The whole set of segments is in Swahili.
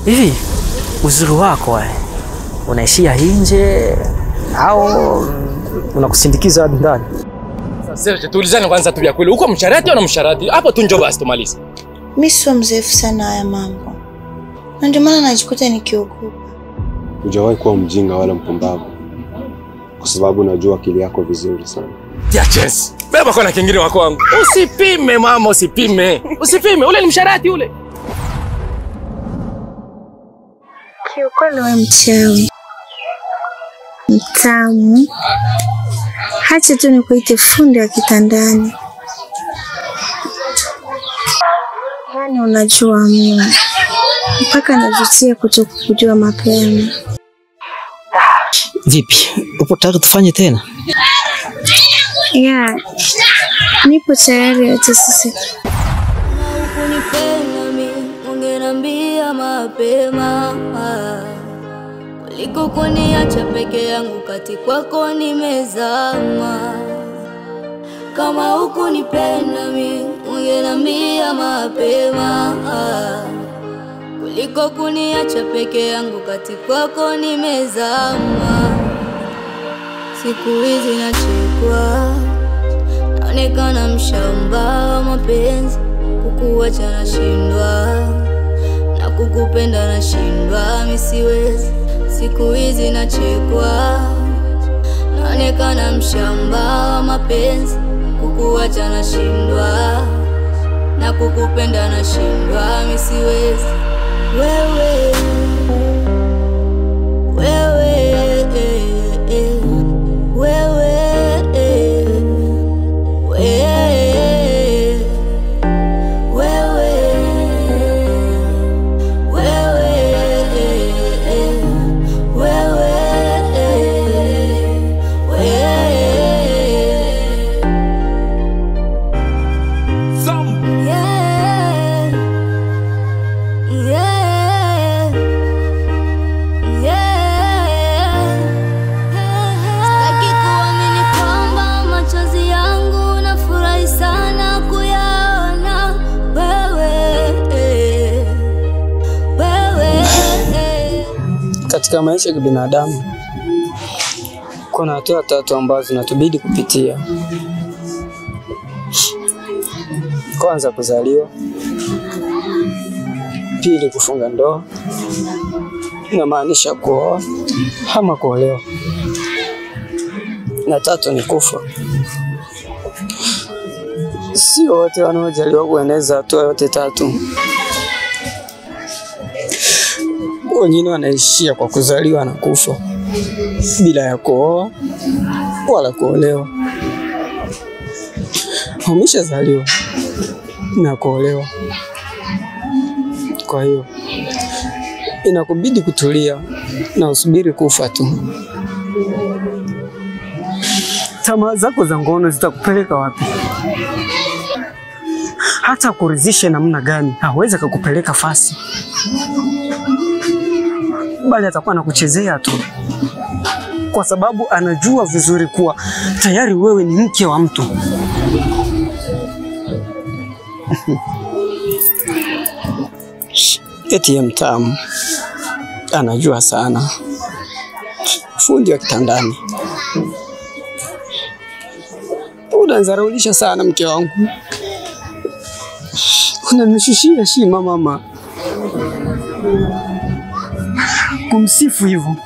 Hivi uzuri wako unaishia nje au unakusindikiza hadi ndani? Sasa tuulizane kwanza tu vya kweli. Uko msharati au na msharati? Hapo tu njoo basi tumalize. Mimi sio mzefu sana haya mambo. Na ndio maana najikuta nikiogopa. Hujawahi kuwa mjinga wala mpumbavu. Kwa sababu najua akili yako vizuri sana. Ya chance. Beba kwa na kingine wako wangu. Usipime mama, usipime. Usipime, ule ni msharati ule. Kiukweli wewe mchawi. Mtamu. Hacha tu nikuite fundi wa kitandani. Yaani unajua mimi. Mpaka najutia kutokujua mapema. Vipi? Upo tayari tufanye tena? Yeah. Nipo tayari yote sasa. Ukunipenda mimi, ungeniambia mapema. Kuliko kuniacha peke yangu kati kwako nimezama. Kama hukunipenda mimi, ungeniambia mapema. Kuliko kuniacha peke yangu kati kwako nimezama. Siku hizi nachekwa, naonekana mshamba wa mapenzi. Kukuacha nashindwa, na kukupenda nashindwa, mimi siwezi. Siku hizi nachekwa, naonekana mshamba wa mapenzi. Kukuacha nashindwa, na kukupenda nashindwa, mimi siwezi. Wewe Katika maisha ya binadamu kuna hatua tatu ambazo zinatubidi kupitia. Kwanza kuzaliwa, pili kufunga ndoa, inamaanisha kuoa ama kuolewa, na tatu ni kufa. Si wote wanaojaliwa kueneza hatua yote tatu. Wengine wanaishia kwa kuzaliwa na kufa bila ya kuoa wala kuolewa. Umeshazaliwa na kuolewa, kwa hiyo inakubidi kutulia na usubiri kufa tu. Tamaa zako za ngono zitakupeleka wapi? Hata kuridhishe namna gani hawezi kukupeleka fasi, bali atakuwa anakuchezea tu, kwa sababu anajua vizuri kuwa tayari wewe ni mke wa mtu. Eti mtamu anajua sana, fundi wa kitandani. Unanizaraulisha sana mke wangu, unanishushia heshima mama. Kumsifu hivyo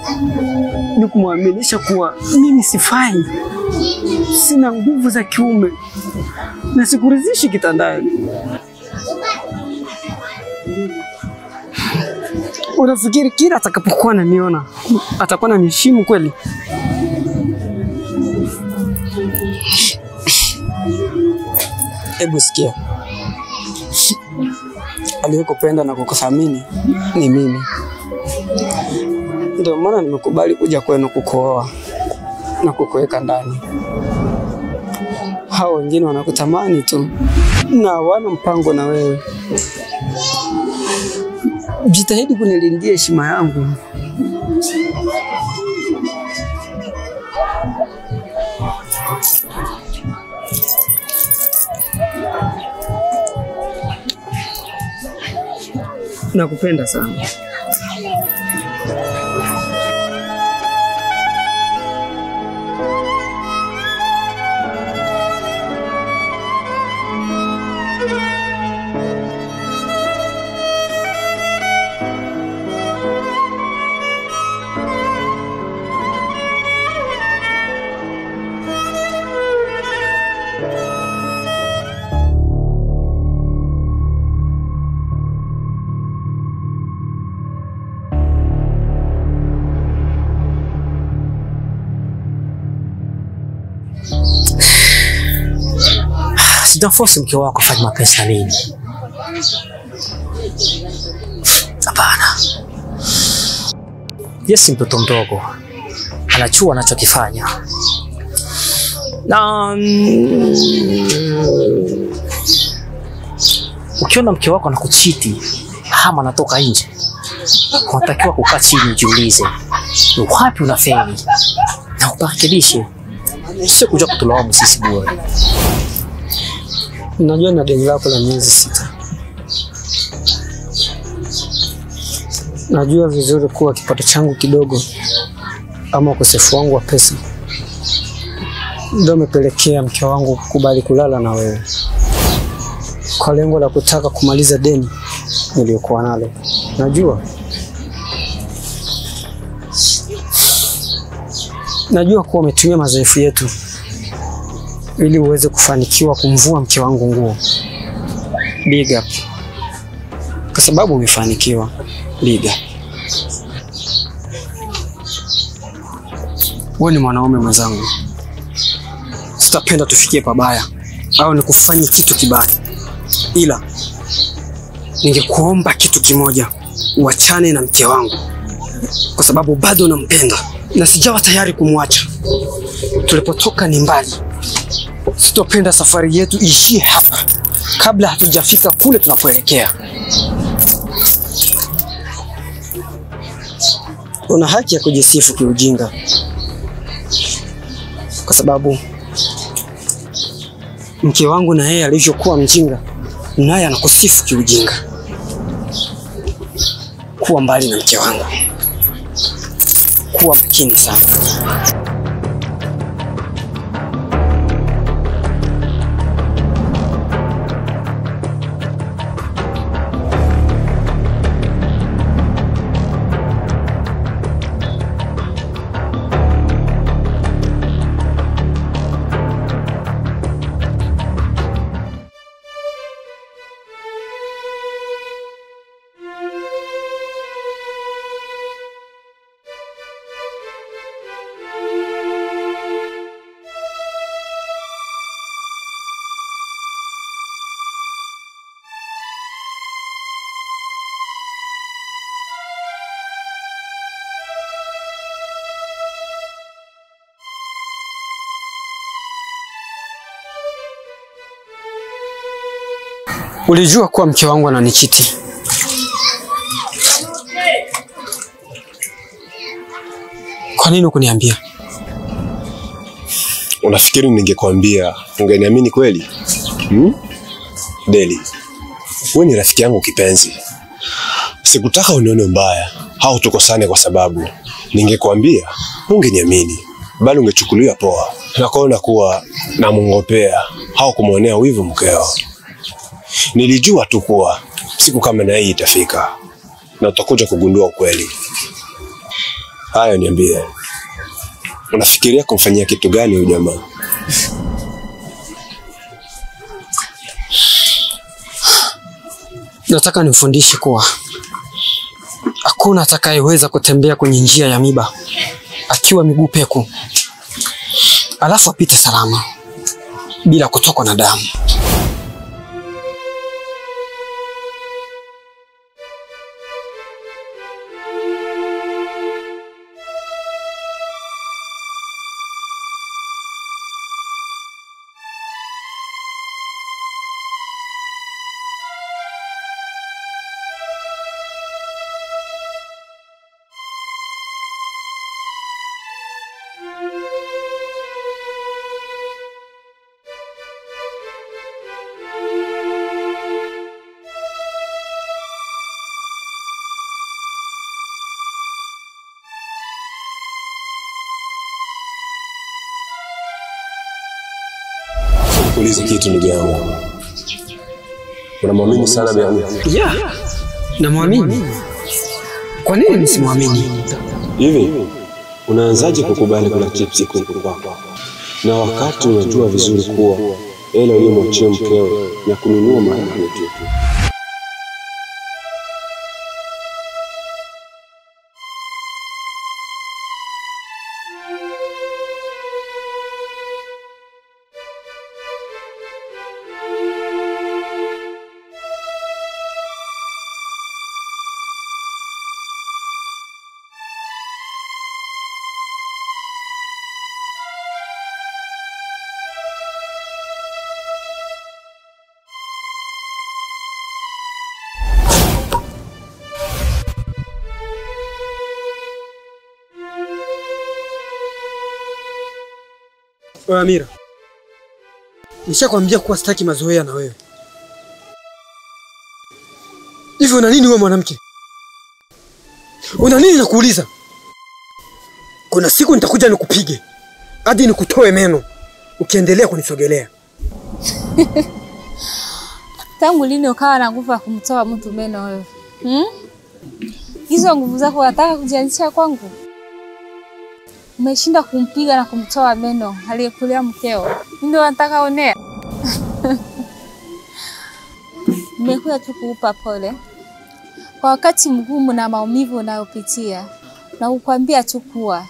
ni kumwaminisha kuwa mimi sifai, sina nguvu za kiume na sikuridhishi kitandani. Unafikiri kila atakapokuwa ananiona atakuwa ananiheshimu kweli? Hebu sikia, aliyekupenda na kukuthamini ni mimi. Ndio maana nimekubali kuja kwenu kukuoa na kukuweka ndani. Hao wengine wanakutamani tu na hawana mpango na wewe. Jitahidi kunilindia heshima yangu. Nakupenda sana. Sitamforce mke wako afanye mapenzi na mimi. Hapana. Yes, mtoto mdogo anachua anachokifanya. Na ukiona mke wako anakuchiti ama anatoka nje, unatakiwa kukaa chini ujiulize, ni wapi unafeli na uparekebishe. Sio kuja kutulaumu sisi bure. Najua na deni lako la miezi 6. Najua vizuri kuwa kipato changu kidogo ama ukosefu wangu wa pesa ndio umepelekea mke wangu kukubali kulala na wewe kwa lengo la kutaka kumaliza deni niliyokuwa nalo. Najua kuwa umetumia madhaifu yetu ili uweze kufanikiwa kumvua mke wangu nguo. Big up. Kwa sababu umefanikiwa. Big up. Wewe ni mwanaume mwenzangu. Sitapenda tufikie pabaya au nikufanye kitu kibaya. Ila ningekuomba kitu kimoja, uachane na mke wangu. Kwa sababu bado nampenda na sijawa tayari kumwacha. Tulipotoka ni mbali. Sitopenda safari yetu ishie hapa kabla hatujafika kule tunapoelekea. Una haki ya kujisifu kiujinga. Kwa sababu mke wangu na yeye alivyokuwa mjinga, naye anakusifu kiujinga. Kuwa mbali na mke wangu. Kuwa makini sana. Ulijua kuwa mke wangu ananichiti. Kwa nini ukuniambia? Unafikiri ningekwambia ungeniamini kweli? Deli, wewe ni rafiki yangu kipenzi. Sikutaka unione mbaya au tukosane kwa sababu ningekwambia ungeniamini, bali ungechukulia poa na kuona kuwa namungopea au kumuonea wivu mkeo. Nilijua tu kuwa siku kama na hii itafika na utakuja kugundua ukweli. Haya, niambie, unafikiria kumfanyia kitu gani huyu jamaa? Nataka nimfundishe kuwa hakuna atakayeweza kutembea kwenye njia ya miba akiwa miguu peku, alafu apite salama bila kutokwa na damu. Nikuulize kitu ndugu yangu. Unamwamini sana Biamia? Yeah. Namwamini. Kwa nini nisimwamini? Hivi unaanzaje kukubali kula chipsi kuku kwako? Na wakati unajua vizuri kuwa ile uliyomwachia mkeo na kununua mayai tu. Wewe Amira, nishakwambia kuwa sitaki mazoea na wewe. Hivi una nini wewe mwanamke? Una nini nakuuliza? Kuna siku nitakuja nikupige hadi nikutoe meno ukiendelea kunisogelea. Tangu lini ukawa na nguvu ya kumtoa mtu meno wewe? Hizo nguvu zako unataka kujianzisha kwangu? Umeshinda kumpiga na kumtoa meno aliyekulia mkeo. Ndio unataka onea? Nimekuja tu kukupa pole kwa wakati mgumu na maumivu unayopitia, na kukwambia tu kuwa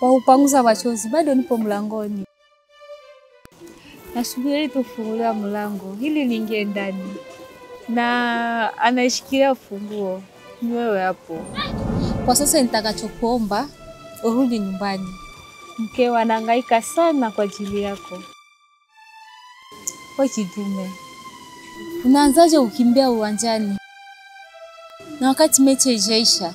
waupanguza machozi bado nipo mlangoni. Nasubiri tufungulia mlango ili niingie ndani, na anashikilia ufunguo ni wewe hapo. Kwa sasa nitakachokuomba urudi nyumbani. Mkeo anahangaika sana kwa ajili yako. Wewe kidume, unaanzaje ukimbia uwanjani na wakati mechi haijaisha?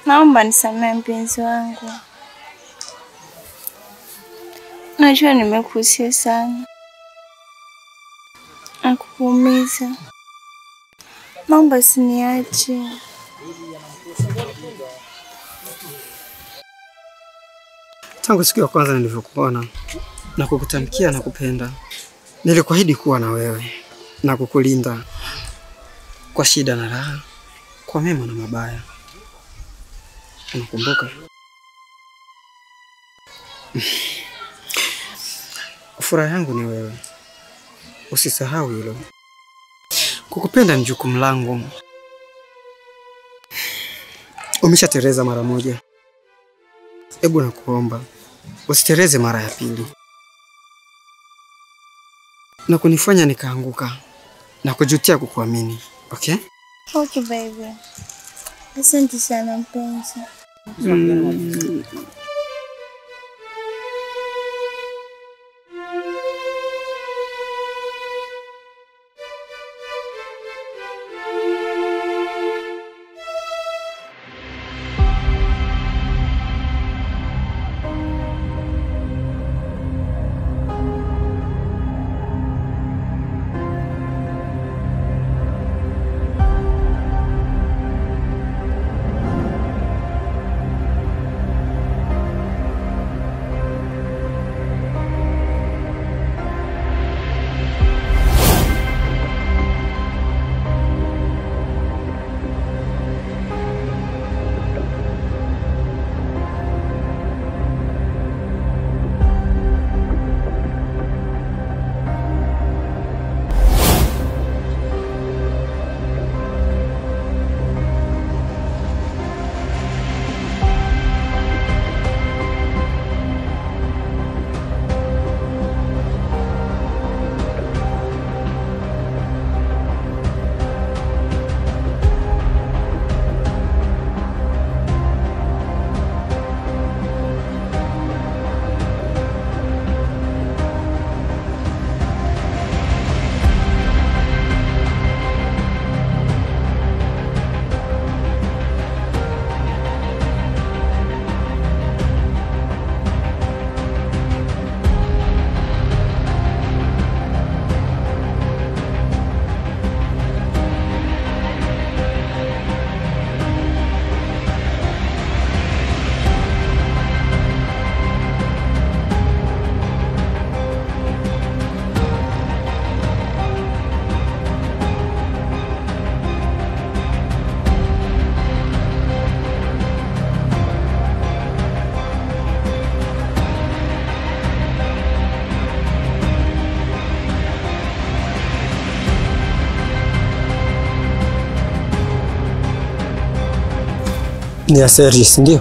Naomba nisamehe mpenzi wangu. Najua nimekukosea sana. Nakuumiza. Naomba usiniache. Tangu siku ya kwanza nilivyokuona na kukutamkia na kupenda, nilikuahidi kuwa na wewe na kukulinda kwa shida na raha, kwa mema na mabaya. Unakumbuka? Furaha yangu ni wewe. Usisahau hilo. Kukupenda ni jukumu langu. Umeshatereza mara moja. Hebu nakuomba usitereze mara ya pili, na kunifanya nikaanguka na kujutia kukuamini. Okay? Okay baby. Asante sana mpenzi. Ni ya serious ndio?